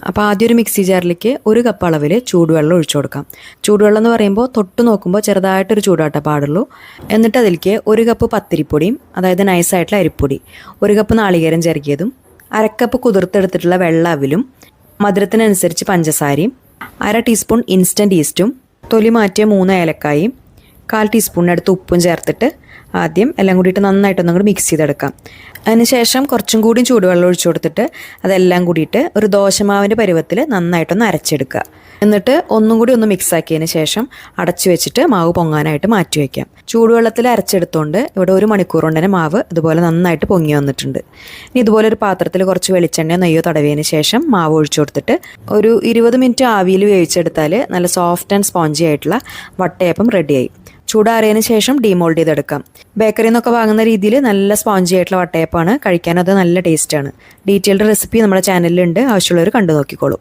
അപ്പോൾ ആദ്യം ഒരു മിക്സി ജാറിലേക്ക് 1 കപ്പ് അളവിൽ ചൂടുവെള്ളം ഒഴിച്ചു കൊടുക്കാം. ചൂടുവെള്ളം എന്ന് പറയുമ്പോൾ തൊട്ട് നോക്കുമ്പോൾ ചെറുതായിട്ടൊരു ചൂടാട്ടേ പാടുള്ളൂ. എന്നിട്ട് അതിലേക്ക് 1 കപ്പ് പത്തിരിപ്പൊടിയും, അതായത് നൈസായിട്ടുള്ള അരിപ്പൊടി, 1 കപ്പ് നാളികേരം ചിരകിയതും, 1/2 കപ്പ് കുതിർത്തെടുത്തിട്ടുള്ള വെള്ള അവിലും, മധുരത്തിനനുസരിച്ച് പഞ്ചസാരയും, 1/2 ടീസ്പൂൺ ഇൻസ്റ്റൻറ്റ് ഈസ്റ്റും, തൊലി മാറ്റിയ 3 ഏലക്കായും, 1/4 ടീസ്പൂണിനടുത്ത് ഉപ്പും ചേർത്തിട്ട് ആദ്യം എല്ലാം കൂടിയിട്ട് നന്നായിട്ടൊന്നും കൂടി മിക്സ് ചെയ്തെടുക്കാം. അതിനുശേഷം കുറച്ചും കൂടി ചൂടുവെള്ളം ഒഴിച്ചു കൊടുത്തിട്ട് അതെല്ലാം കൂടിയിട്ട് ഒരു ദോശമാവിൻ്റെ പരുവത്തിൽ നന്നായിട്ടൊന്ന് അരച്ചെടുക്കുക. എന്നിട്ട് ഒന്നും കൂടി ഒന്ന് മിക്സ് ആക്കിയതിന് ശേഷം അടച്ചു വെച്ചിട്ട് മാവ് പൊങ്ങാനായിട്ട് മാറ്റി വയ്ക്കാം. ചൂടുവെള്ളത്തിൽ അരച്ചെടുത്തുകൊണ്ട് ഇവിടെ 1 മണിക്കൂർ കൊണ്ട് തന്നെ മാവ് ഇതുപോലെ നന്നായിട്ട് പൊങ്ങി വന്നിട്ടുണ്ട്. ഇനി ഇതുപോലെ ഒരു പാത്രത്തിൽ കുറച്ച് വെളിച്ചെണ്ണയോ നെയ്യോ തടവിയതിന് ശേഷം മാവ് ഒഴിച്ചു കൊടുത്തിട്ട് ഒരു 20 മിനിറ്റ് ആവിയിൽ വേവിച്ചെടുത്താൽ നല്ല സോഫ്റ്റ് ആൻഡ് സ്പോഞ്ചി ആയിട്ടുള്ള വട്ടയപ്പം റെഡിയായി. ചൂടാറിയതിന് ശേഷം ഡീമോൾഡ് ചെയ്തെടുക്കാം. ബേക്കറിയിൽ നിന്നൊക്കെ വാങ്ങുന്ന രീതിയിൽ നല്ല സ്പോഞ്ചി ആയിട്ടുള്ള വട്ടയപ്പമാണ്. കഴിക്കാനത് നല്ല ടേസ്റ്റാണ്. ഡീറ്റെയിൽഡ് റെസിപ്പി നമ്മുടെ ചാനലിലുണ്ട്, ആവശ്യമുള്ളവർ കണ്ടു നോക്കിക്കോളൂ.